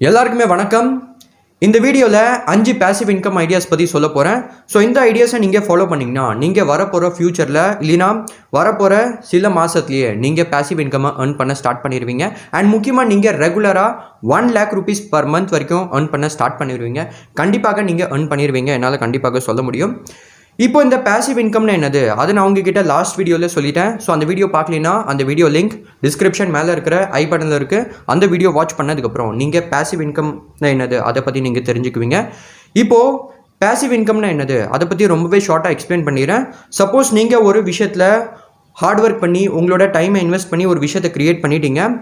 எல்லாருக்குமே வணக்கம். இந்த வீடியோவில் 5 பேசிவ் இன்கம் ஐடியாஸ் பற்றி சொல்ல போகிறேன். ஸோ இந்த ஐடியாஸை நீங்கள் ஃபாலோ பண்ணிங்கன்னா நீங்கள் வரப்போகிற ஃப்யூச்சரில் இல்லைனா வரப்போகிற சில மாதத்துலேயே நீங்கள் பேசிவ் இன்கம்மை earn பண்ண ஸ்டார்ட் பண்ணிடுவீங்க. அண்ட் முக்கியமாக நீங்கள் ரெகுலராக 1 lakh rupees பர் மந்த் வரைக்கும் earn பண்ண ஸ்டார்ட் பண்ணிடுவீங்க. கண்டிப்பாக நீங்கள் earn பண்ணிடுவீங்க, என்னால் கண்டிப்பாக சொல்ல முடியும். இப்போ இந்த பேசிவ் இன்கம்னா என்னது, அதை நான் உங்ககிட்ட லாஸ்ட் வீடியோவில் சொல்லிட்டேன். ஸோ அந்த வீடியோ பார்க்கலனா அந்த வீடியோ லிங்க் டிஸ்கிரிப்ஷன் மேலே இருக்கிற ஐ பட்டனில் இருக்குது. அந்த வீடியோ வாட்ச் பண்ணதுக்கப்புறம் நீங்கள் பேசிவ் இன்கம்னா என்னது அதை பற்றி நீங்கள் தெரிஞ்சுக்குவீங்க. இப்போது பேசிவ் இன்கம்னா என்னது அதை பற்றி ரொம்பவே ஷார்ட்டாக எக்ஸ்பிளைன் பண்ணிடுறேன். சப்போஸ் நீங்கள் ஒரு விஷயத்தில் ஹார்ட் ஒர்க் பண்ணி உங்களோட டைமை இன்வெஸ்ட் பண்ணி ஒரு விஷயத்தை க்ரியேட் பண்ணிட்டீங்க,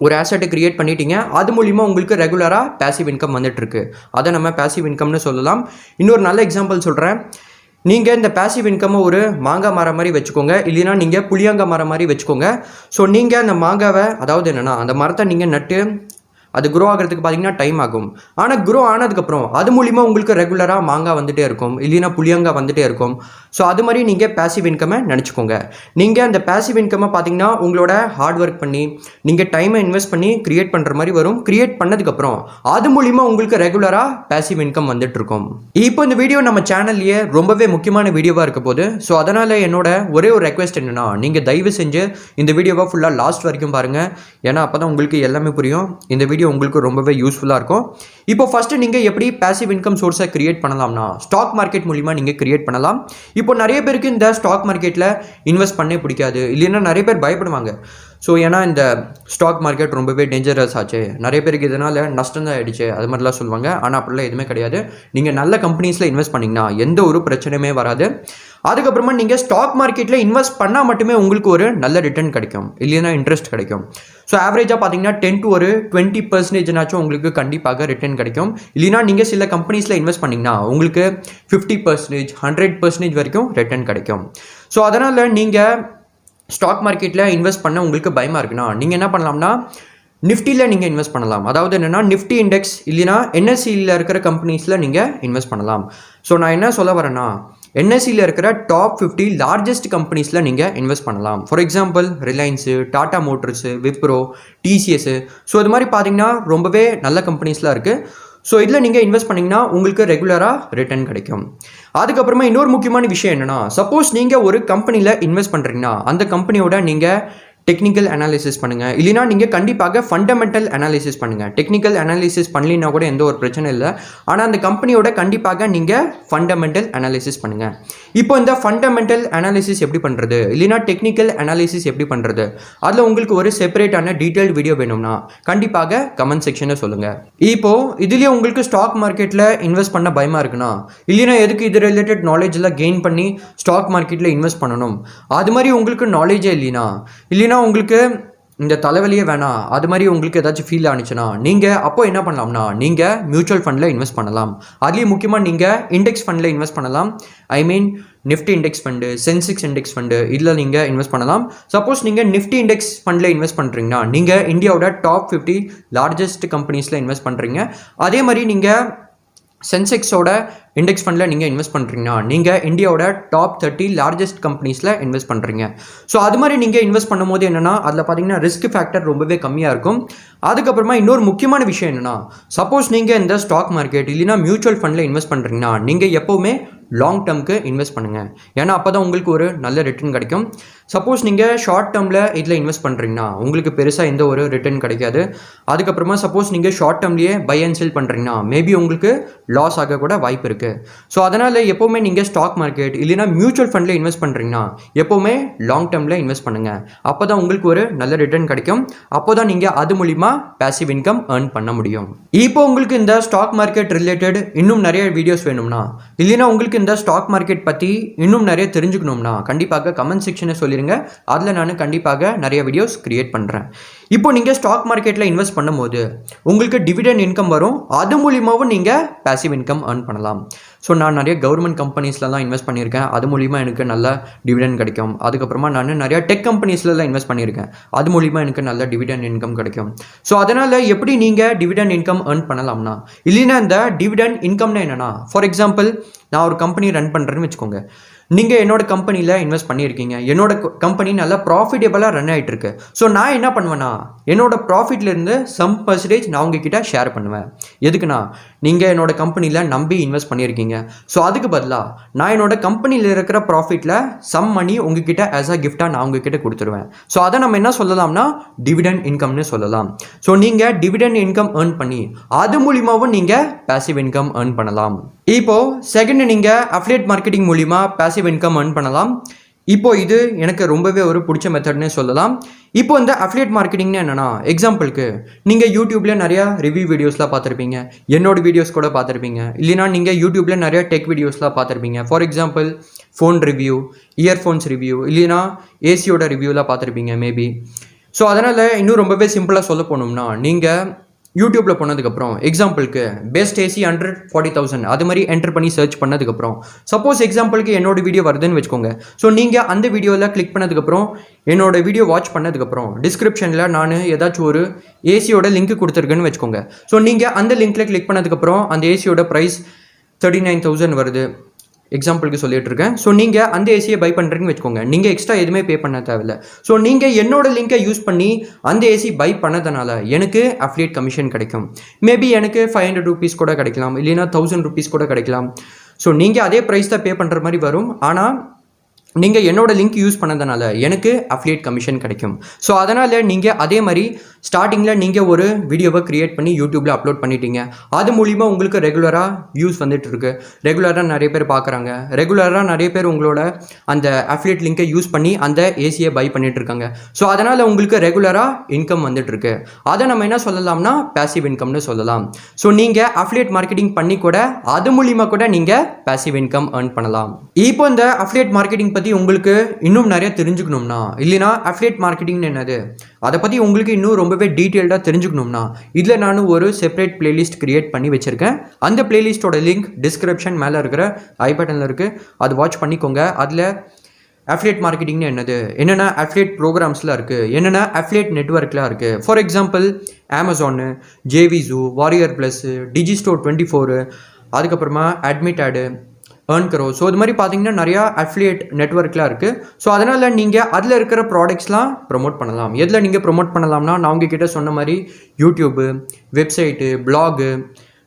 ஒரு ஆசெட்டை க்ரியேட் பண்ணிட்டீங்க, அது மூலிமா உங்களுக்கு ரெகுலராக பேசிவ் இன்கம் வந்துட்டுருக்கு. அதை நம்ம பேசிவ் இன்கம்னு சொல்லலாம். இன்னொரு நல்ல எக்ஸாம்பிள் சொல்கிறேன். நீங்கள் இந்த பேசிவ் இன்கம்மை ஒரு மாங்காய் மரம் மாதிரி வச்சுக்கோங்க, இல்லைனா நீங்கள் புளியாங்காய் மரம் மாதிரி வச்சுக்கோங்க. ஸோ நீங்கள் அந்த மாங்காவை, அதாவது என்னென்னா அந்த மரத்தை நீங்கள் நட்டு அது க்ரோ ஆகிறதுக்கு பார்த்தீங்கன்னா டைம் ஆகும். ஆனால் க்ரோ ஆனதுக்கப்புறம் அது மூலிமா உங்களுக்கு ரெகுலராக மாங்காய் வந்துகிட்டே இருக்கும், இல்லைனா புளியங்காய் வந்துகிட்டே இருக்கும். ஸோ அது மாதிரி நீங்கள் பேசிவ் இன்கம்மை நினச்சிக்கோங்க. நீங்கள் அந்த பேசிவ் இன்கம்மை பார்த்தீங்கன்னா உங்களோட ஹார்ட் ஒர்க் பண்ணி நீங்கள் டைமை இன்வெஸ்ட் பண்ணி க்ரியேட் பண்ணுற மாதிரி வரும். க்ரியேட் பண்ணதுக்கப்புறம் அது மூலிமா உங்களுக்கு ரெகுலராக பேசிவ் இன்கம் வந்துட்டுருக்கும். இப்போ இந்த வீடியோ நம்ம சேனல்லையே ரொம்பவே முக்கியமான வீடியோவாக இருக்க போது. ஸோ அதனால் என்னோட ஒரே ஒரு ரெக்வெஸ்ட் என்னென்னா, நீங்கள் தயவு செஞ்சு இந்த வீடியோவை ஃபுல்லாக லாஸ்ட் வரைக்கும் பாருங்கள். ஏன்னா அப்போ தான் உங்களுக்கு எல்லாமே புரியும். இந்த வீடியோ உங்களுக்கு ரொம்பவே யூஸ்ஃபுல்லாக இருக்கும். இப்போ ஃபஸ்ட்டு நீங்கள் எப்படி பேசிவ் இன்கம் சோர்ஸை கிரியேட் பண்ணலாம்னா, ஸ்டாக் மார்க்கெட் மூலிமா நீங்கள் கிரியேட் பண்ணலாம். இப்போ நிறைய பேருக்கு இந்த ஸ்டாக் மார்க்கெட்டில் இன்வெஸ்ட் பண்ணே பிடிக்காது, இல்லைன்னா நிறைய பேர் பயப்படுவாங்க. ஸோ ஏன்னா இந்த ஸ்டாக் மார்க்கெட் ரொம்பவே டேஞ்சரஸ் ஆச்சு, நிறைய பேருக்கு இதனால் நஷ்டம் தான் ஆகிடுச்சு, அது மாதிரிலாம் சொல்லுவாங்க. ஆனால் அப்படிலாம் எதுவுமே கிடையாது. நீங்கள் நல்ல கம்பெனிஸில் இன்வெஸ்ட் பண்ணிங்கன்னா எந்த ஒரு பிரச்சனையுமே வராது. அதுக்கப்புறமா நீங்கள் ஸ்டாக் மார்க்கெட்டில் இன்வெஸ்ட் பண்ணால் மட்டுமே உங்களுக்கு ஒரு நல்ல ரிட்டர்ன் கிடைக்கும், இல்லைன்னா இன்ட்ரெஸ்ட் கிடைக்கும். ஸோ ஆவரேஜாக பார்த்தீங்கன்னா 10 to 20% உங்களுக்கு கண்டிப்பாக ரிட்டர்ன் கிடைக்கும். இல்லைனா நீங்கள் சில கம்பெனிஸில் இன்வெஸ்ட் பண்ணிங்கன்னா உங்களுக்கு 50%, 100% வரைக்கும் ரிட்டர்ன் கிடைக்கும். ஸோ அதனால் நீங்கள் ஸ்டாக் மார்க்கெட்டில் இன்வெஸ்ட் பண்ண உங்களுக்கு பயமாக இருக்குன்னா நீங்கள் என்ன பண்ணலாம்னா, நிஃப்டியில் நீங்கள் இன்வெஸ்ட் பண்ணலாம். அதாவது என்னென்னா நிஃப்டி இண்டெக்ஸ் இல்லைனா என்எஸ்சியில் இருக்கிற கம்பெனிஸில் நீங்கள் இன்வெஸ்ட் பண்ணலாம். ஸோ நான் என்ன சொல்ல வரேன்னா, என்எஸ்சியில் இருக்கிற டாப் 50 லார்ஜஸ்ட் கம்பெனிஸில் நீங்கள் இன்வெஸ்ட் பண்ணலாம். For example Reliance, Tata Motors, Wipro, TCS. So இது மாதிரி பார்த்தீங்கன்னா ரொம்பவே நல்ல கம்பெனிஸ்லாம் இருக்குது. ஸோ இதில் நீங்கள் இன்வெஸ்ட் பண்ணிங்கன்னா உங்களுக்கு ரெகுலராக ரிட்டர்ன் கிடைக்கும். அதுக்கப்புறமா இன்னொரு முக்கியமான விஷயம் என்னென்னா, சப்போஸ் நீங்கள் ஒரு கம்பெனியில் இன்வெஸ்ட் பண்ணுறீங்கன்னா அந்த கம்பெனியோட நீங்கள் டெக்னிக்கல் அனாலிசிஸ் பண்ணுங்கள், இல்லைனா நீங்கள் கண்டிப்பாக ஃபண்டமெண்டல் அனாலிசிஸ் பண்ணுங்கள். டெக்னிக்கல் அனாலிசிஸ் பண்ணலினா கூட எந்த ஒரு பிரச்சனை இல்லை, ஆனால் அந்த கம்பெனியோட கண்டிப்பாக நீங்கள் ஃபண்டமெண்டல் அனாலிசிஸ் பண்ணுங்கள். இப்போ இந்த ஃபண்டமெண்டல் அனாலிசிஸ் எப்படி பண்ணுறது, இல்லைனா டெக்னிக்கல் அனாலிசிஸ் எப்படி பண்ணுறது, அதில் உங்களுக்கு ஒரு செப்பரேட்டான டீட்டெயில்டு வீடியோ வேணும்னா கண்டிப்பாக கமெண்ட் செக்ஷனில் சொல்லுங்கள். இப்போது இதுலேயே உங்களுக்கு ஸ்டாக் மார்க்கெட்டில் இன்வெஸ்ட் பண்ண பயமாக இருக்குன்னா, இல்லைனா எதுக்கு இது ரிலேட்டட் நாலேஜெலாம் கெயின் பண்ணி ஸ்டாக் மார்க்கெட்டில் இன்வெஸ்ட் பண்ணணும், அது மாதிரி உங்களுக்கு நாலேஜே இல்லைனா உங்களுக்கு இந்த தலைவலியே வேணாம், அது மாதிரி உங்களுக்கு ஏதாச்சும் ஃபீல் ஆனிச்சுன்னா நீங்கள் அப்போ என்ன பண்ணலாம்னா, நீங்கள் மியூச்சுவல் ஃபண்டில் இன்வெஸ்ட் பண்ணலாம். அதுலேயும் முக்கியமாக நீங்கள் இண்டெக்ஸ் ஃபண்டில் இன்வெஸ்ட் பண்ணலாம். I mean Nifty index fund, Sensex index fund, இதில் நீங்கள் இன்வெஸ்ட் பண்ணலாம். சப்போஸ் நீங்கள் நிஃப்டி இண்டெக்ஸ் ஃபண்டில் இன்வெஸ்ட் பண்ணுறீங்கன்னா நீங்கள் இந்தியாவோட டாப் 50 லார்ஜஸ்ட் கம்பெனிஸில் இன்வெஸ்ட் பண்ணுறீங்க. அதே மாதிரி நீங்கள் சென்செக்ஸோட இண்டெக்ஸ் ஃபண்டில் நீங்கள் இன்வெஸ்ட் பண்ணுறீங்கன்னா நீங்கள் இந்தியாவோட டாப் 30 லார்ஜஸ்ட் கம்பெனிஸில் இன்வெஸ்ட் பண்ணுறீங்க. ஸோ அது மாதிரி நீங்கள் இன்வெஸ்ட் பண்ணும்போது என்னென்னா, அதில் பார்த்தீங்கன்னா ரிஸ்க் ஃபேக்டர் ரொம்பவே கம்மியாக இருக்கும். அதுக்கப்புறமா இன்னொரு முக்கியமான விஷயம் என்னென்னா, சப்போஸ் நீங்கள் இந்த ஸ்டாக் மார்க்கெட் இல்லைனா மியூச்சுவல் ஃபண்டில் இன்வெஸ்ட் பண்ணுறீங்கன்னா நீங்கள் எப்போவுமே லாங் டேர்முக்கு இன்வெஸ்ட் பண்ணுங்கள். ஏன்னா அப்போ தான் உங்களுக்கு ஒரு நல்ல ரிட்டர்ன் கிடைக்கும். சப்போஸ் நீங்கள் ஷார்ட் டேர்மில் இதில் இன்வெஸ்ட் பண்ணுறீங்கன்னா உங்களுக்கு பெருசாக எந்த ஒரு ரிட்டர்ன் கிடைக்காது. அதுக்கப்புறமா சப்போஸ் நீங்கள் ஷார்ட் டேர்ம்லேயே பை அண்ட் செல் பண்ணுறீங்கன்னா மேபி உங்களுக்கு லாஸ் ஆக கூட வாய்ப்பு இருக்குது. ஸோ அதனால் எப்போவுமே நீங்கள் ஸ்டாக் மார்க்கெட் இல்லைனா மியூச்சுவல் ஃபண்டில் இன்வெஸ்ட் பண்ணுறீங்கன்னா எப்போவுமே லாங் டேர்மில் இன்வெஸ்ட் பண்ணுங்கள். அப்போ தான் உங்களுக்கு ஒரு நல்ல ரிட்டர்ன் கிடைக்கும். அப்போ தான் நீங்கள் அது மூலிமா பேசிவ் இன்கம் earn பண்ண முடியும். இப்போ உங்களுக்கு இந்த ஸ்டாக் மார்க்கெட் ரிலேட்டட் இன்னும் நிறைய வீடியோஸ் வேணும்னா, இல்லைனா உங்களுக்கு இந்த ஸ்டாக் மார்க்கெட் பற்றி இன்னும் நிறைய தெரிஞ்சுக்கணும்னா கண்டிப்பாக கமெண்ட் செக்ஷனை சொல்லிடுங்க. அதில் நான் கண்டிப்பாக நிறைய வீடியோஸ் கிரியேட் பண்ணுறேன். இப்போ நீங்கள் ஸ்டாக் மார்க்கெட்டில் இன்வெஸ்ட் பண்ணும்போது உங்களுக்கு டிவிடெண்ட் இன்கம் வரும். அது மூலிமாவும் நீங்கள் பேசிவ் இன்கம் earn பண்ணலாம். ஸோ நான் நிறைய கவர்மெண்ட் கம்பெனிஸ்லாம் இன்வெஸ்ட் பண்ணியிருக்கேன், அது மூலிமா எனக்கு நல்ல டிவிடெண்ட் கிடைக்கும். அதுக்கப்புறமா நான் நிறையா டெக் கம்பெனிஸ்லாம் இன்வெஸ்ட் பண்ணியிருக்கேன், அது மூலிமா எனக்கு நல்ல டிவிடெண்ட் இன்கம் கிடைக்கும். ஸோ அதனால் எப்படி நீங்கள் டிவிடெண்ட் இன்கம் earn பண்ணலாம்னா, இல்லைன்னா இந்த டிவிடெண்ட் இன்கம்னா என்னென்னா, ஃபார் எக்ஸாம்பிள் நான் ஒரு கம்பெனி ரன் பண்ணுறேன்னு வச்சுக்கோங்க. நீங்கள் என்னோட கம்பெனியில் இன்வெஸ்ட் பண்ணியிருக்கீங்க, என்னோட கம்பெனி நல்லா ப்ராஃபிட்டபிளாக ரன் ஆகிட்டு இருக்கு. ஸோ நான் என்ன பண்ணுவேன்னா என்னோட ப்ராஃபிட்லேருந்து சம் பர்சன்டேஜ் நான் உங்ககிட்ட ஷேர் பண்ணுவேன். எதுக்குன்னா நீங்கள் என்னோட கம்பெனியில் நம்பி இன்வெஸ்ட் பண்ணியிருக்கீங்க. ஸோ அதுக்கு பதிலாக நான் என்னோட கம்பெனியில் இருக்கிற ப்ராஃபிட்டில் சம் மணி உங்ககிட்ட ஆஸ் அ கிஃப்டாக நான் உங்ககிட்ட கொடுத்துருவேன். ஸோ அதை நம்ம என்ன சொல்லலாம்னா டிவிடெண்ட் இன்கம்னு சொல்லலாம். ஸோ நீங்கள் டிவிடெண்ட் இன்கம் ஏர்ன் பண்ணி அது மூலியமாகவும் நீங்கள் பேசிவ் இன்கம் ஏர்ன் பண்ணலாம். இப்போ செகண்ட், நீங்கள் அஃபிலியேட் மார்க்கெட்டிங் மூலிமா பேசிவ் இன்கம் ஏர்ன் பண்ணலாம். இப்போ இது எனக்கு ரொம்பவே ஒரு பிடிச்ச மெத்தட்னே சொல்லலாம். இப்போ இந்த அஃபிலியேட் மார்க்கெட்டிங்னு என்னன்னா, எக்ஸாம்பிளுக்கு நீங்கள் யூடியூப்ல நிறையா ரிவ்யூ வீடியோஸ்லாம் பார்த்துருப்பீங்க, என்னோட வீடியோஸ் கூட பார்த்துருப்பீங்க, இல்லைனா நீங்கள் யூடியூப்ல நிறையா டெக் வீடியோஸ்லாம் பார்த்துருப்பீங்க. For example phone review, earphones review, இல்லைனா ஏசியோட ரிவ்யூலாம் பார்த்துருப்பீங்க மேபி. ஸோ அதனால் இன்னும் ரொம்பவே சிம்பிளாக சொல்ல போனோம்னா, நீங்கள் யூடியூப்பில் போனதுக்கப்புறம் எக்ஸாம்பிளுக்கு பெஸ்ட் ஏசி 140,000 அது மாதிரி என்டர் பண்ணி சர்ச் பண்ணதுக்கப்புறம் சப்போஸ் எக்ஸாம்பிளுக்கு என்னோட வீடியோ வருதுன்னு வச்சுக்கோங்க. ஸோ நீங்கள் அந்த வீடியோவில் கிளிக் பண்ணதுக்கப்புறம் என்னோட வீடியோ வாட்ச் பண்ணதுக்கப்புறம் டிஸ்கிரிப்ஷனில் நான் ஏதாச்சும் ஒரு ஏசியோட லிங்க் கொடுத்துருக்கேன்னு வச்சுக்கோங்க. ஸோ நீங்கள் அந்த லிங்க்கில் கிளிக் பண்ணதுக்கப்புறம் அந்த ஏசியோட ப்ரைஸ் 39,000 வருது எக்ஸாம்பிளுக்கு சொல்லிட்டு இருக்கேன். ஸோ நீங்கள் அந்த ஏசியை பை பண்ணுறீங்கன்னு வச்சுக்கோங்க, நீங்கள் எக்ஸ்ட்ரா எதுவுமே பே பண்ண தேவையில்லை. ஸோ நீங்கள் என்னோட லிங்கை யூஸ் பண்ணி அந்த ஏசி பை பண்ணதுனால எனக்கு அஃபிலியேட் கமிஷன் கிடைக்கும். மேபி எனக்கு 500 rupees கூட கிடைக்கலாம், இல்லைனா 1000 rupees கூட கிடைக்கலாம். ஸோ நீங்கள் அதே ப்ரைஸ் தான் பே பண்ணுற மாதிரி வரும், ஆனால் நீங்கள் என்னோட லிங்க் யூஸ் பண்ணதுனால எனக்கு அஃபிலியேட் கமிஷன் கிடைக்கும். ஸோ அதனால் நீங்கள் அதே மாதிரி ஸ்டார்டிங்கில் நீங்கள் ஒரு வீடியோவை க்ரியேட் பண்ணி யூடியூப்பில் அப்லோட் பண்ணிட்டீங்க, அது மூலிமா உங்களுக்கு ரெகுலராக வியூஸ் வந்துட்டு இருக்கு, ரெகுலராக நிறைய பேர் பார்க்குறாங்க, ரெகுலராக நிறைய பேர் உங்களோட அந்த அஃபிலியேட் லிங்கை யூஸ் பண்ணி அந்த ஏசியை பை பண்ணிட்டு இருக்காங்க. ஸோ அதனால் உங்களுக்கு ரெகுலராக இன்கம் வந்துட்டு இருக்கு. அதை நம்ம என்ன சொல்லலாம்னா பேசிவ் இன்கம்னு சொல்லலாம். ஸோ நீங்கள் அஃபிலியேட் மார்க்கெட்டிங் பண்ணி கூட அது மூலிமா கூட நீங்கள் பேசிவ் இன்கம் ஏர்ன் பண்ணலாம். இப்போ இந்த அஃபிலியேட் மார்க்கெட்டிங் பற்றி உங்களுக்கு இன்னும் நிறைய தெரிஞ்சுக்கணும்னா, இல்லைனா அஃபிலியேட் மார்க்கெட்டிங் என்னது அதை பற்றி உங்களுக்கு இன்னும் ரொம்பவே டீட்டெயில்டாக தெரிஞ்சுக்கணும்னா, இதில் நான் ஒரு செப்பரேட் பிளேலிஸ்ட் கிரியேட் பண்ணி வச்சுருக்கேன். அந்த பிளேலிஸ்ட்டோட லிங்க் டிஸ்கிரிப்ஷன் மேலே இருக்கிற ஐ பட்டனில் இருக்குது, அது வாட்ச் பண்ணிக்கோங்க. அதில் அஃபிலியேட் மார்க்கெட்டிங்னு என்னென்ன அஃபிலியேட் ப்ரோக்ராம்ஸ்லாம் இருக்குது, என்னென்ன அஃபிலியேட் நெட்வொர்க்லாம் இருக்குது. For example Amazon, JVZoo, Warrior plus, Digistore 24, அதுக்கப்புறமா அட்மிட் ஆடு, ஏர்ன் கரோ. ஸோ இது மாதிரி பார்த்தீங்கன்னா நிறையா அஃபிலியேட் நெட்வொர்க்லாம் இருக்குது. ஸோ அதனால் நீங்கள் அதில் இருக்கிற ப்ராடக்ட்ஸ்லாம் ப்ரொமோட் பண்ணலாம். எதில் நீங்கள் ப்ரொமோட் பண்ணலாம்னா, நான் உங்ககிட்ட சொன்ன மாதிரி YouTube, website, blog,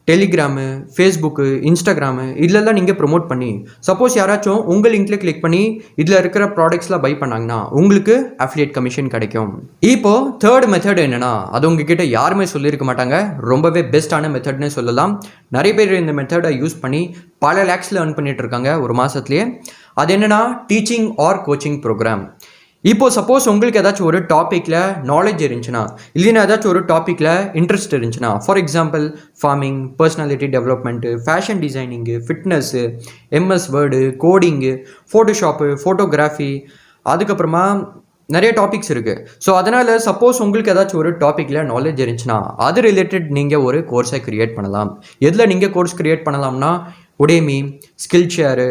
Telegram, Facebook, Instagram இதிலெல்லாம் நீங்கள் ப்ரொமோட் பண்ணி சப்போஸ் யாராச்சும் உங்கள் லிங்க்கில் கிளிக் பண்ணி இதில் இருக்கிற ப்ராடக்ட்ஸ்லாம் பை பண்ணாங்கன்னா உங்களுக்கு அஃபிலியேட் கமிஷன் கிடைக்கும். இப்போது தேர்ட் மெத்தட் என்னென்னா, அது உங்ககிட்ட யாருமே சொல்லியிருக்க மாட்டாங்க, ரொம்பவே பெஸ்ட்டான மெத்தட்னு சொல்லலாம். நிறைய பேர் இந்த மெத்தடை யூஸ் பண்ணி பல லேக்ஸில் ஏர்ன் பண்ணிட்டு இருக்காங்க ஒரு மாதத்துலேயே. அது என்னென்னா டீச்சிங் ஆர் கோச்சிங் ப்ரோக்ராம். இப்போது சப்போஸ் உங்களுக்கு ஏதாச்சும் ஒரு டாப்பிக்கில் நாலேஜ் இருந்துச்சுன்னா, இல்லைன்னா ஏதாச்சும் ஒரு டாப்பிக்கில் இன்ட்ரெஸ்ட் இருந்துச்சுன்னா, for example farming, personality development, fashion designing, fitness, MS word, coding, Photoshop, photography, அதுக்கப்புறமா நிறைய டாபிக்ஸ் இருக்குது. ஸோ அதனால் சப்போஸ் உங்களுக்கு ஏதாச்சும் ஒரு டாப்பிக்கில் நாலேஜ் இருந்துச்சுன்னா அது ரிலேட்டட் நீங்கள் ஒரு கோர்ஸை க்ரியேட் பண்ணலாம். எதில் நீங்கள் கோர்ஸ் க்ரியேட் பண்ணலாம்னா உடேமி, ஸ்கில் ஷேரு,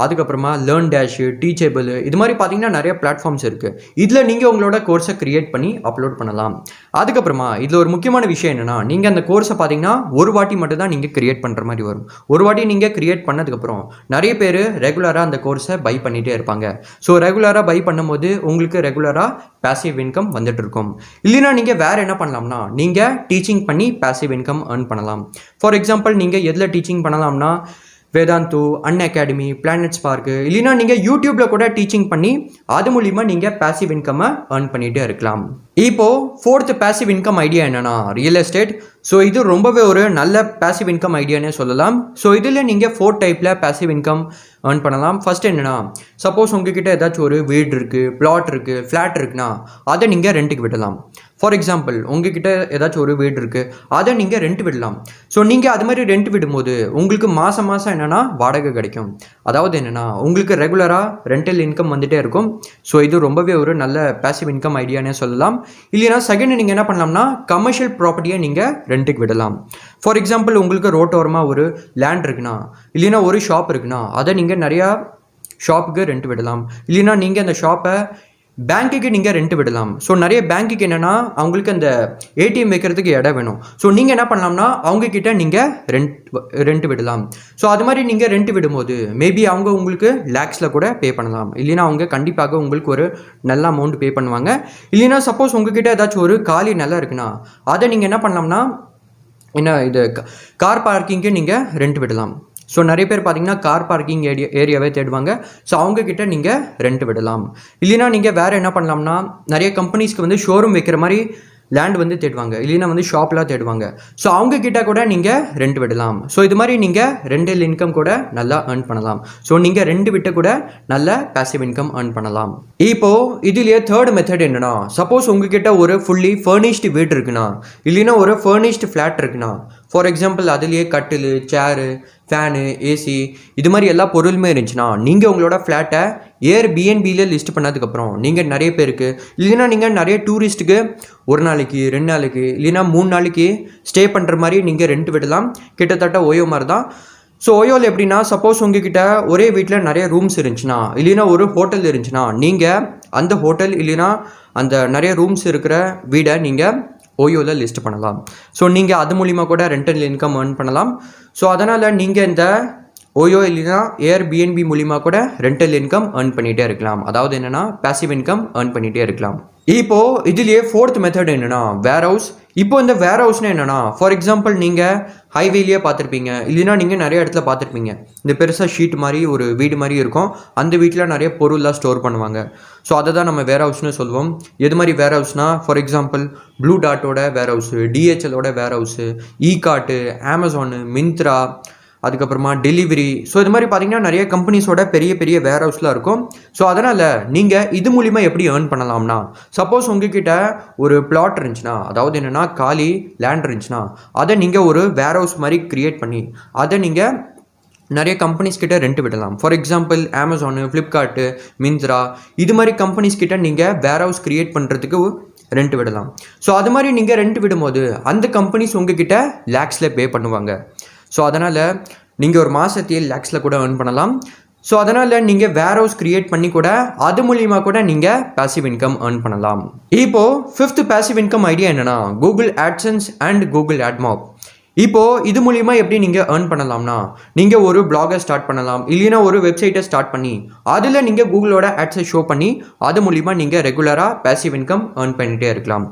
அதுக்கப்புறமா லேர்ன் டேஷு, டீச்சபிள், இது மாதிரி பார்த்தீங்கன்னா நிறைய பிளாட்ஃபார்ம்ஸ் இருக்குது. இதில் நீங்கள் உங்களோட கோர்ஸை க்ரியேட் பண்ணி அப்லோட் பண்ணலாம். அதுக்கப்புறமா இதில் ஒரு முக்கியமான விஷயம் என்னென்னா, நீங்கள் அந்த கோர்ஸை பார்த்தீங்கன்னா ஒரு வாட்டி மட்டும் தான் நீங்கள் க்ரியேட் பண்ணுற மாதிரி வரும். ஒரு வாட்டி நீங்கள் க்ரியேட் பண்ணதுக்கப்புறம் நிறைய பேர் ரெகுலராக அந்த கோர்ஸை பை பண்ணிகிட்டே இருப்பாங்க. ஸோ ரெகுலராக பை பண்ணும்போது உங்களுக்கு ரெகுலராக பேசிவ் இன்கம் வந்துட்டு இருக்கும். இல்லைனா நீங்கள் வேறு என்ன பண்ணலாம்னா, நீங்கள் டீச்சிங் பண்ணி பேசிவ் இன்கம் ஏர்ன் பண்ணலாம். ஃபார் எக்ஸாம்பிள் நீங்கள் எதில் டீச்சிங் பண்ணலாம்னா Vedantu, an academy, planet spark, இல்லைனா நீங்கள் யூடியூப்பில் கூட டீச்சிங் பண்ணி அது மூலிமா நீங்கள் பேசிவ் இன்கம்மை ஏர்ன் பண்ணிகிட்டே இருக்கலாம். இப்போது ஃபோர்த்து பேசிவ் இன்கம் ஐடியா என்னென்னா ரியல் எஸ்டேட். ஸோ இது ரொம்பவே ஒரு நல்ல பேசிவ் இன்கம் ஐடியானே சொல்லலாம். ஸோ இதில் நீங்கள் 4 டைப்பில் பேசிவ் இன்கம் ஏர்ன் பண்ணலாம். ஃபர்ஸ்ட் என்னென்னா, சப்போஸ் உங்ககிட்ட ஏதாச்சும் ஒரு வீடு இருக்குது, பிளாட் இருக்குது, ஃப்ளாட் இருக்குன்னா அதை நீங்கள் ரெண்ட்டுக்கு விடலாம். ஃபார் எக்ஸாம்பிள் உங்ககிட்ட ஏதாச்சும் ஒரு வீடு இருக்குது, அதை நீங்கள் ரெண்ட் விடலாம். ஸோ நீங்கள் அது மாதிரி ரெண்ட் விடும்போது உங்களுக்கு மாதம் என்னென்னா வாடகை கிடைக்கும். அதாவது என்னென்னா உங்களுக்கு ரெகுலராக ரெண்டல் இன்கம் வந்துகிட்டே இருக்கும். ஸோ இது ரொம்பவே ஒரு நல்ல பேசிவ் இன்கம் ஐடியானே சொல்லலாம். இல்லைனா செகண்ட் நீங்கள் என்ன பண்ணலாம்னா கமர்ஷியல் ப்ராப்பர்ட்டியை நீங்கள் ரெண்ட்டுக்கு விடலாம். ஃபார் எக்ஸாம்பிள் உங்களுக்கு ரோட்டோரமாக ஒரு லேண்ட் இருக்குன்னா, இல்லைனா ஒரு ஷாப் இருக்குன்னா அதை நீங்கள் நிறையா ஷாப்புக்கு ரெண்ட் விடலாம். இல்லைனா நீங்கள் அந்த ஷாப்பை பேங்க்குக்கு நீங்கள் ரெண்ட் விடலாம். ஸோ நிறைய பேங்க்குக்கு என்னென்னா அவங்களுக்கு அந்த ஏடிஎம் வைக்கிறதுக்கு இடம் வேணும். ஸோ நீங்கள் என்ன பண்ணலாம்னா அவங்கக்கிட்ட நீங்கள் ரெண்ட் விடலாம். ஸோ அது மாதிரி நீங்கள் ரெண்ட் விடும்போது மேபி அவங்க உங்களுக்கு லேக்ஸில் கூட பே பண்ணலாம். இல்லைன்னா அவங்க கண்டிப்பாக உங்களுக்கு ஒரு நல்ல அமௌண்ட் பே பண்ணுவாங்க. இல்லைன்னா சப்போஸ் உங்ககிட்ட ஏதாச்சும் ஒரு காலி நிலம் இருக்குன்னா அதை நீங்கள் என்ன பண்ணலாம்னா இது கார் பார்க்கிங்க்கு நீங்கள் ரெண்ட் விடலாம். ஸோ நிறைய பேர் பார்த்தீங்கன்னா கார் பார்க்கிங் ஏரியாவே தேடுவாங்க. ஸோ அவங்கக்கிட்ட நீங்கள் ரெண்ட் விடலாம். இல்லைனா நீங்கள் வேறு என்ன பண்ணலாம்னா நிறைய கம்பெனிஸ்க்கு வந்து ஷோரூம் வைக்கிற மாதிரி லேண்ட் வந்து தேடுவாங்க. இல்லைன்னா வந்து ஷாப்லாம் தேடுவாங்க. ஸோ அவங்கக்கிட்ட கூட நீங்கள் ரெண்ட் விடலாம். ஸோ இது மாதிரி நீங்கள் ரெண்டல் இன்கம் கூட நல்லா ஏர்ன் பண்ணலாம். ஸோ நீங்கள் ரெண்டு விட்டு கூட நல்ல பேசிவ் இன்கம் ஏர்ன் பண்ணலாம். இப்போது இதுலேயே தேர்ட் மெத்தட் என்னன்னா, சப்போஸ் உங்ககிட்ட ஒரு ஃபுல்லி ஃபர்னிஷ்டு வீடு இருக்குன்னா இல்லைன்னா ஒரு ஃபர்னிஷ்டு ஃப்ளாட் இருக்குன்னா, ஃபார் எக்ஸாம்பிள் அதுலேயே கட்டில், சேரு, ஃபேனு, ஏசி இது மாதிரி எல்லா பொருளுமே இருந்துச்சுன்னா நீங்கள் உங்களோட ஃப்ளாட்டை ஏர்பிஎன்பியில் லிஸ்ட் பண்ணதுக்கப்புறம் நீங்கள் நிறைய பேருக்கு இல்லைன்னா நீங்கள் நிறைய டூரிஸ்ட்டுக்கு ஒரு நாளைக்கு 2 நாளைக்கு இல்லைன்னா 3 நாளைக்கு ஸ்டே பண்ணுற மாதிரி நீங்கள் ரெண்ட் விடலாம். கிட்டத்தட்ட ஓயோ மாதிரி தான். ஸோ ஓயோவில் எப்படின்னா, சப்போஸ் உங்ககிட்ட ஒரே வீட்டில் நிறைய ரூம்ஸ் இருந்துச்சுன்னா இல்லைன்னா ஒரு ஹோட்டல் இருந்துச்சுன்னா நீங்கள் அந்த ஹோட்டல் இல்லைன்னா அந்த நிறைய ரூம்ஸ் இருக்கிற வீடை நீங்கள் ஓயோவில் லிஸ்ட் பண்ணலாம். ஸோ நீங்கள் அது மூலிமா கூட ரெண்டல் இன்கம் ஏர்ன் பண்ணலாம். ஸோ அதனால் நீங்கள் இந்த ஓயோ இல்லைன்னா ஏர்பிஎன்பி மூலிமா கூட ரெண்டல் இன்கம் ஏர்ன் பண்ணிகிட்டே இருக்கலாம். அதாவது என்னென்னா பேசிவ் இன்கம் ஏர்ன் பண்ணிகிட்டே இருக்கலாம். இப்போது இதுலேயே ஃபோர்த் மெத்தட் என்னென்னா வேர் ஹவுஸ். இப்போ இந்த வேர் ஹவுஸ்னால் என்னென்னா, ஃபார் எக்ஸாம்பிள் நீங்கள் ஹைவேலேயே பார்த்துருப்பீங்க இல்லைன்னா நீங்கள் நிறைய இடத்துல பார்த்துருப்பீங்க. இந்த பெருசாக ஷீட் மாதிரி ஒரு வீடு மாதிரி இருக்கும். அந்த வீட்டில் நிறைய பொருள்லாம் ஸ்டோர் பண்ணுவாங்க. ஸோ அதை தான் நம்ம வேர் ஹவுஸ்னு சொல்லுவோம். எது மாதிரி வேர் ஹவுஸ்னால், ஃபார் எக்ஸாம்பிள் ப்ளூ டாட்டோட வேர் ஹவுஸு, டிஹெச்எலோட warehouse, Ekart, Amazon, Myntra, அதுக்கப்புறமா டெலிவரி. ஸோ இது மாதிரி பார்த்தீங்கன்னா நிறைய கம்பெனிஸோட பெரிய பெரிய வேர் ஹவுஸ்லாம் இருக்கும். ஸோ அதனால் நீங்கள் இது மூலிமா எப்படி ஏர்ன் பண்ணலாம்னா, சப்போஸ் உங்ககிட்ட ஒரு பிளாட் இருந்துச்சுன்னா, அதாவது என்னென்னா காலி லேண்ட் இருந்துச்சுன்னா அதை நீங்கள் ஒரு வேர் ஹவுஸ் மாதிரி க்ரியேட் பண்ணி அதை நீங்கள் நிறைய கம்பெனிஸ் கிட்ட ரெண்ட் விடலாம். For example Amazon, Flipkart, Myntra இது மாதிரி கம்பெனிஸ் கிட்ட நீங்கள் வேர் ஹவுஸ் க்ரியேட் பண்ணுறதுக்கு ரெண்ட் விடலாம். ஸோ அது மாதிரி நீங்கள் ரெண்ட் விடும்போது அந்த கம்பெனிஸ் உங்ககிட்ட லேக்ஸில் பே பண்ணுவாங்க. ஸோ அதனால் நீங்கள் ஒரு மாதத்தையே லேக்ஸில் கூட ஏர்ன் பண்ணலாம். ஸோ அதனால் நீங்கள் வேர் ஹவுஸ் க்ரியேட் பண்ணி கூட அது மூலிமா கூட நீங்கள் பேசிவ் இன்கம் ஏர்ன் பண்ணலாம். இப்போது ஃபிஃப்த் பேசிவ் இன்கம் ஐடியா என்னென்னா கூகுள் ஆட்சன்ஸ் அண்ட் கூகுள் ஆட்மாப். இப்போது இது மூலிமா எப்படி நீங்கள் ஏர்ன் பண்ணலாம்னா, நீங்கள் ஒரு பிளாகை ஸ்டார்ட் பண்ணலாம். இல்லைன்னா ஒரு வெப்சைட்டை ஸ்டார்ட் பண்ணி அதில் நீங்கள் கூகுளோட ஆட்ஸை ஷோ பண்ணி அது மூலிமா நீங்கள் ரெகுலராக பேசிவ் இன்கம் ஏர்ன் பண்ணிகிட்டே இருக்கலாம்.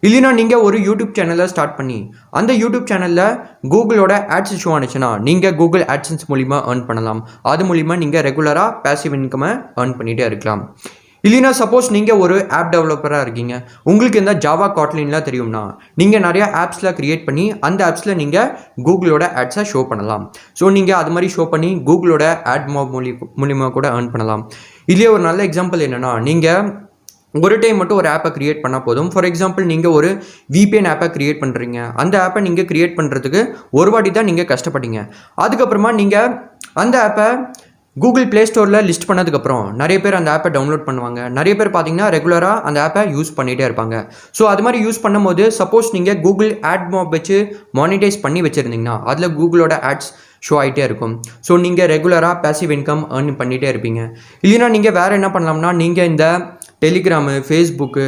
இல்லைனா நீங்கள் ஒரு யூடியூப் சேனலை ஸ்டார்ட் பண்ணி அந்த யூடியூப் சேனலில் கூகுளோட ஆட்ஸ் ஷோ ஆனிச்சுன்னா நீங்கள் கூகுள் ஆட்சன்ஸ் மூலிமா ஏர்ன் பண்ணலாம். அது மூலிமா நீங்கள் ரெகுலராக பேசிவ் இன்கமை ஏர்ன் பண்ணிகிட்டே இருக்கலாம். இல்லைனா சப்போஸ் நீங்கள் ஒரு ஆப் டெவலப்பராக இருக்கீங்க, உங்களுக்கு இந்த ஜாவா காட்லின்லாம் தெரியும்னா நீங்கள் நிறையா ஆப்ஸ்லாம் க்ரியேட் பண்ணி அந்த ஆப்ஸில் நீங்கள் கூகுளோட ஆட்ஸை ஷோ பண்ணலாம். ஸோ நீங்கள் அது மாதிரி ஷோ பண்ணி கூகுளோட ஆட் மாப் மூலிமா கூட ஏர்ன் பண்ணலாம். இதுலேயே ஒரு நல்ல எக்ஸாம்பிள் என்னென்னா, நீங்கள் ஒரு டைம் மட்டும் ஒரு ஆப்பை க்ரியேட் பண்ணால் போதும். ஃபார் எக்ஸாம்பிள் நீங்கள் ஒரு விபிஎன் ஆப்பை க்ரியேட் பண்ணுறீங்க. அந்த ஆப்பை நீங்கள் க்ரியேட் பண்ணுறதுக்கு ஒரு வாட்டி தான் நீங்கள் கஷ்டப்பட்டீங்க. அதுக்கப்புறமா நீங்கள் அந்த ஆப்பை கூகுள் ப்ளே ஸ்டோரில் லிஸ்ட் பண்ணதுக்கப்புறம் நிறைய பேர் அந்த ஆப்பை டவுன்லோட் பண்ணுவாங்க. நிறைய பேர் பார்த்தீங்கன்னா ரெகுலராக அந்த ஆப்பை யூஸ் பண்ணிகிட்டே இருப்பாங்க. ஸோ அது மாதிரி யூஸ் பண்ணும்போது சப்போஸ் நீங்கள் கூகுள் ஆட் மாப் வச்சு மானிட்டைஸ் பண்ணி வச்சுருந்தீங்கன்னா அதில் கூகுளோட ஆட்ஸ் ஷோ ஆகிட்டே இருக்கும். ஸோ நீங்கள் ரெகுலராக பேசிவ் இன்கம் ஏர்ன் பண்ணிகிட்டே இருப்பீங்க. இல்லைனா நீங்கள் வேறு என்ன பண்ணலாம்னா, நீங்கள் இந்த டெலிகிராமு, ஃபேஸ்புக்கு,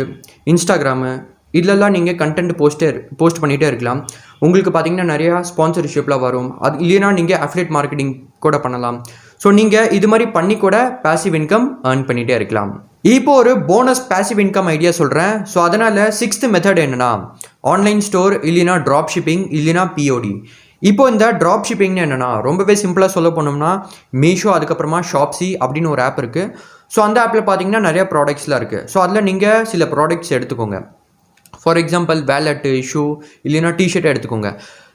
இன்ஸ்டாகிராமு இதிலெல்லாம் நீங்கள் கண்டென்ட் போஸ்ட் பண்ணிகிட்டே இருக்கலாம். உங்களுக்கு பார்த்தீங்கன்னா நிறையா ஸ்பான்சர்ஷிப்லாம் வரும். அது இல்லைனா நீங்கள் அஃபிலியேட் மார்க்கெட்டிங் கூட பண்ணலாம். ஸோ நீங்கள் இது மாதிரி பண்ணி கூட பேசிவ் இன்கம் ஏர்ன் பண்ணிகிட்டே இருக்கலாம். இப்போ ஒரு போனஸ் பேசிவ் இன்கம் ஐடியா சொல்கிறேன். ஸோ அதனால் 6th மெத்தட் என்னென்னா ஆன்லைன் ஸ்டோர் இல்லைனா ட்ராப் ஷிப்பிங் இல்லைனா பிஓடி. இப்போ இந்த ட்ராப் ஷிப்பிங்னு என்னென்னா ரொம்பவே சிம்பிளாக சொல்ல போனோம்னா மீஷோ அதுக்கப்புறமா ஷாப்ஸி அப்படின்னு ஒரு ஆப் இருக்குது. ஸோ அந்த ஆப்பில் பார்த்தீங்கன்னா நிறைய ப்ராடக்ட்ஸ்லாம் இருக்குது. ஸோ அதில் நீங்கள் சில ப்ராடக்ட்ஸ் எடுத்துக்கோங்க. ஃபார் எக்ஸாம்பிள் வேலெட்டு, ஷூ இல்லைனா டிஷர்ட்டை எடுத்துக்கோங்க.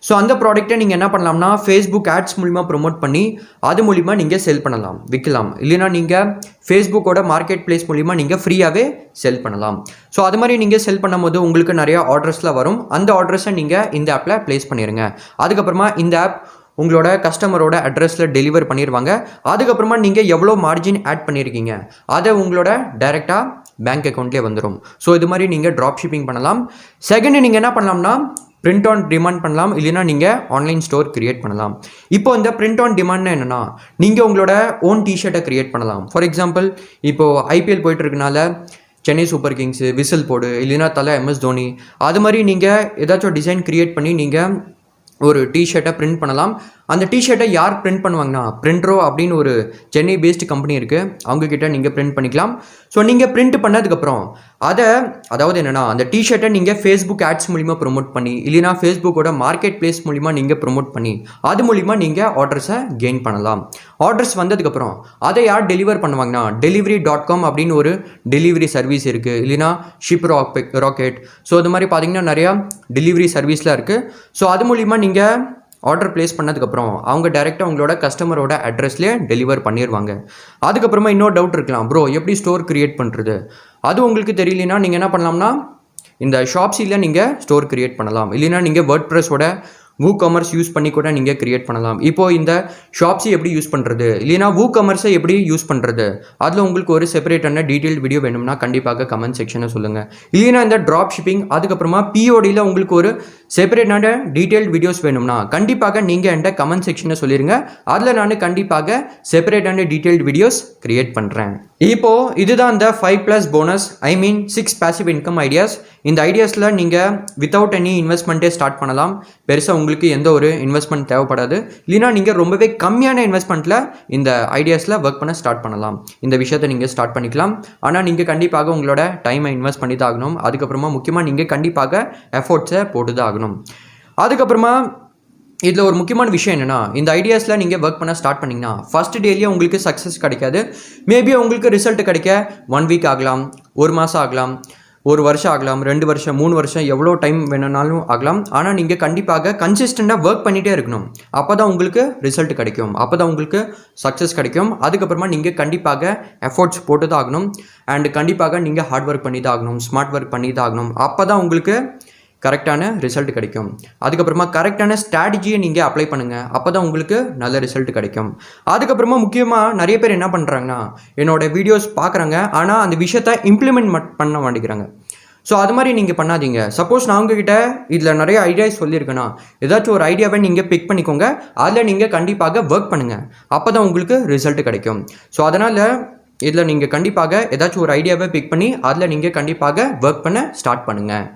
ஸோ அந்த ப்ராடக்ட்டை நீங்கள் என்ன பண்ணலாம்னா ஃபேஸ்புக் ஆட்ஸ் மூலிமா ப்ரொமோட் பண்ணி அது மூலிமா நீங்கள் செல் பண்ணலாம், விற்கலாம். இல்லைனா நீங்கள் ஃபேஸ்புக்கோட மார்க்கெட் பிளேஸ் மூலிமா நீங்கள் ஃப்ரீயாகவே செல் பண்ணலாம். ஸோ அது மாதிரி நீங்கள் செல் பண்ணும்போது உங்களுக்கு நிறையா ஆர்டர்ஸ்லாம் வரும். அந்த ஆர்டர்ஸை நீங்கள் இந்த ஆப்பில் ப்ளேஸ் பண்ணிடுங்க. அதுக்கப்புறமா இந்த ஆப் உங்களோட கஸ்டமரோட அட்ரஸில் டெலிவர் பண்ணிடுவாங்க. அதுக்கப்புறமா நீங்கள் எவ்வளோ மார்ஜின் ஆட் பண்ணியிருக்கீங்க அதை உங்களோட டைரெக்டாக பேங்க் அக்கௌண்ட்லேயே வந்துடும். ஸோ இது மாதிரி நீங்கள் ட்ராப் ஷிப்பிங் பண்ணலாம். செகண்டு நீங்கள் என்ன பண்ணலாம்னா பிரிண்ட் ஆன் டிமாண்ட் பண்ணலாம். இல்லைனா நீங்கள் ஆன்லைன் ஸ்டோர் க்ரியேட் பண்ணலாம். இப்போ இந்த பிரிண்ட் ஆன் டிமாண்ட்னா என்னென்னா, நீங்கள் உங்களோட ஓன் டிஷர்ட்டை க்ரியேட் பண்ணலாம். ஃபார் எக்ஸாம்பிள் இப்போது ஐபிஎல் போயிட்டுருக்கனால சென்னை சூப்பர் கிங்ஸு, விசில் போடு, இல்லைனா தலை MS தோனி, அது மாதிரி நீங்கள் ஏதாச்சும் டிசைன் க்ரியேட் பண்ணி நீங்கள் ஒரு டிஷர்ட்டை பிரிண்ட் பண்ணலாம். அந்த டிஷர்ட்டை யார் பிரிண்ட் பண்ணுவாங்கன்னா பிரிண்ட்ரோ அப்படின்னு ஒரு சென்னை பேஸ்டு கம்பெனி இருக்குது, அவங்கக்கிட்ட நீங்கள் பிரிண்ட் பண்ணிக்கலாம். ஸோ நீங்கள் பிரிண்ட் பண்ணதுக்கப்புறம் அதாவது என்னென்னா அந்த டிஷர்ட்டை நீங்கள் ஃபேஸ்புக் ஆட்ஸ் மூலிமா ப்ரொமோட் பண்ணி, இல்லைனா ஃபேஸ்புக்கோட மார்க்கெட் பிளேஸ் மூலிமா நீங்கள் ப்ரொமோட் பண்ணி, அது மூலிமா நீங்கள் ஆர்டர்ஸை கெயின் பண்ணலாம். ஆர்டர்ஸ் வந்ததுக்கப்புறம் அதை யார் டெலிவர் பண்ணுவாங்கன்னா delivery.com அப்படின்னு ஒரு டெலிவரி சர்வீஸ் இருக்குது, இல்லைனா ஷிப் ராக்கெட். ஸோ இது மாதிரி பார்த்தீங்கன்னா நிறையா டெலிவரி சர்வீஸ்லாம் இருக்குது. ஸோ அது மூலிமா நீங்கள் ஆர்டர் ப்ளேஸ் பண்ணதுக்கப்புறம் அவங்க டைரெக்டாக உங்களோட கஸ்டமரோட அட்ரஸ்லேயே டெலிவர் பண்ணிடுவாங்க. அதுக்கப்புறமா இன்னொரு டவுட் இருக்கலாம், ப்ரோ எப்படி ஸ்டோர் க்ரியேட் பண்ணுறது? அது உங்களுக்கு தெரியலனா நீங்கள் என்ன பண்ணலாம்னா இந்த ஷாப்ஸியில் நீங்கள் ஸ்டோர் க்ரியேட் பண்ணலாம், இல்லைனா நீங்கள் வேர்ட்பிரஸோட WooCommerce யூஸ் பண்ணி கூட நீங்கள் க்ரியேட் பண்ணலாம். இப்போது இந்த ஷாப்ஸி எப்படி யூஸ் பண்ணுறது, இல்லைனா WooCommerceஐ எப்படி யூஸ் பண்ணுறது, அதில் உங்களுக்கு ஒரு செப்பரேட்டான டீட்டெயில் வீடியோ வேணும்னா கண்டிப்பாக கமெண்ட் செக்ஷனை சொல்லுங்கள். இல்லைனா இந்த ட்ராப் ஷிப்பிங் அதுக்கப்புறமா PODயில் உங்களுக்கு ஒரு செப்பரேட்டான டீட்டெயில்டு வீடியோஸ் வேணும்னா கண்டிப்பாக நீங்கள் என்கிட்ட கமெண்ட் செக்ஷனை சொல்லிடுங்க. அதில் நான் கண்டிப்பாக செப்பரேட்டான டீட்டெயில்டு வீடியோஸ் க்ரியேட் பண்ணுறேன். இப்போது இதுதான் இந்த 5+ போனஸ், ஐ மீன் 6 பேசிவ் இன்கம் ஐடியாஸ். இந்த ஐடியாஸில் நீங்கள் வித்தவுட் எனி இன்வெஸ்ட்மெண்ட்டே ஸ்டார்ட் பண்ணலாம். பெருசாக உங்களுக்கு எந்த ஒரு இன்வெஸ்ட்மெண்ட் தேவைப்படாது. இல்லைனா நீங்கள் ரொம்பவே கம்மியான இன்வெஸ்ட்மெண்ட்டில் இந்த ஐடியாஸில் ஒர்க் பண்ண ஸ்டார்ட் பண்ணலாம். இந்த விஷயத்தை நீங்கள் ஸ்டார்ட் பண்ணிக்கலாம். ஆனால் நீங்கள் கண்டிப்பாக உங்களோட டைமை இன்வெஸ்ட் பண்ணி தான் ஆகணும். அதுக்கப்புறமா முக்கியமாக நீங்கள் கண்டிப்பாக எஃபோர்ட்ஸை போட்டு தான் ஆகணும். அதுக்கப்புறமா இதில் ஒரு முக்கியமான விஷயம் என்னென்னா, இந்த ஐடியாஸில் நீங்கள் ஒர்க் பண்ண ஸ்டார்ட் பண்ணிங்கன்னா ஃபஸ்ட் டேலேயே உங்களுக்கு சக்ஸஸ் கிடைக்காது. மேபி உங்களுக்கு ரிசல்ட் கிடைக்க 1 வீக் ஆகலாம், 1 மாதம் ஆகலாம், 1 வருஷம் ஆகலாம், 2 வருஷம், 3 வருஷம், எவ்வளோ டைம் வேணும்னாலும் ஆகலாம். ஆனால் நீங்கள் கண்டிப்பாக கன்சிஸ்டண்ட்டாக ஒர்க் பண்ணிகிட்டே இருக்கணும். அப்போ தான் உங்களுக்கு ரிசல்ட் கிடைக்கும், அப்போ தான் உங்களுக்கு சக்ஸஸ் கிடைக்கும். அதுக்கப்புறமா நீங்கள் கண்டிப்பாக எஃபோர்ட்ஸ் போட்டு தான் ஆகணும். அண்ட் கண்டிப்பாக நீங்கள் ஹார்ட் ஒர்க் பண்ணி தான் ஆகணும், ஸ்மார்ட் ஒர்க் பண்ணி தான் ஆகணும். அப்போ தான் உங்களுக்கு கரெக்டான ரிசல்ட் கிடைக்கும். அதுக்கப்புறமா கரெக்டான ஸ்ட்ராட்டஜியை நீங்கள் அப்ளை பண்ணுங்கள், அப்போ தான் உங்களுக்கு நல்ல ரிசல்ட் கிடைக்கும். அதுக்கப்புறமா முக்கியமாக நிறைய பேர் என்ன பண்ணுறாங்கன்னா, என்னோடய வீடியோஸ் பார்க்குறாங்க, ஆனால் அந்த விஷயத்தை இம்ப்ளிமெண்ட் பண்ண மாட்டேங்கிறாங்க. ஸோ அது மாதிரி நீங்கள் பண்ணாதீங்க. சப்போஸ் நான் உங்ககிட்ட இதில் நிறைய ஐடியாஸ் சொல்லியிருக்கேன்னா ஏதாச்சும் ஒரு ஐடியாவை நீங்கள் பிக் பண்ணிக்கோங்க, அதில் நீங்கள் கண்டிப்பாக ஒர்க் பண்ணுங்கள், அப்போ தான் உங்களுக்கு ரிசல்ட் கிடைக்கும். ஸோ அதனால் இதில் நீங்கள் கண்டிப்பாக ஏதாச்சும் ஒரு ஐடியாவை பிக் பண்ணி அதில் நீங்கள் கண்டிப்பாக ஒர்க் பண்ண ஸ்டார்ட் பண்ணுங்கள்.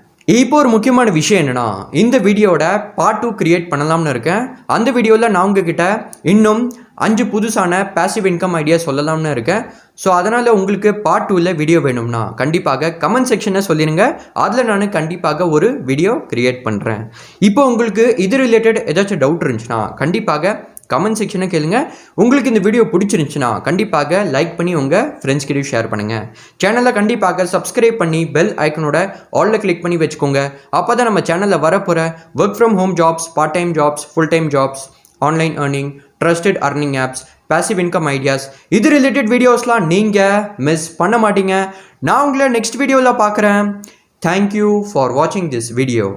இப்போ ஒரு முக்கியமான விஷயம் என்னென்னா, இந்த வீடியோட பார்ட் 2 க்ரியேட் பண்ணலாம்னு இருக்கேன். அந்த வீடியோவில் நான் உங்ககிட்ட இன்னும் 5 புதுசான பேசிவ் இன்கம் ஐடியா சொல்லலாம்னு இருக்கேன். ஸோ அதனால் உங்களுக்கு பார்ட் 2ல் வீடியோ வேணும்னா கண்டிப்பாக கமெண்ட் செக்ஷனை சொல்லிடுங்க, அதில் நான் கண்டிப்பாக ஒரு வீடியோ க்ரியேட் பண்ணுறேன். இப்போ உங்களுக்கு இது ரிலேட்டட் ஏதாச்சும் டவுட் இருந்துச்சுன்னா கண்டிப்பாக கமெண்ட் செக்ஷனை கேளுங்க. உங்களுக்கு இந்த வீடியோ பிடிச்சிருந்துச்சுன்னா கண்டிப்பாக லைக் பண்ணி உங்கள் ஃப்ரெண்ட்ஸ் கிட்ட ஷேர் பண்ணுங்கள். சேனலை கண்டிப்பாக சப்ஸ்கிரைப் பண்ணி பெல் ஐக்கனோட ஆல்ல கிளிக் பண்ணி வச்சுக்கோங்க. அப்போ தான் நம்ம சேனலில் வரப்போகிற work from home jobs, part time jobs, full time jobs, online earning, trusted earning apps, passive income ideas, இது ரிலேட்டட் வீடியோஸ்லாம் நீங்கள் மிஸ் பண்ண மாட்டீங்க. நான் உங்களை நெக்ஸ்ட் வீடியோவில் பார்க்குறேன். தேங்க்யூ ஃபார் வாட்சிங் திஸ் வீடியோ.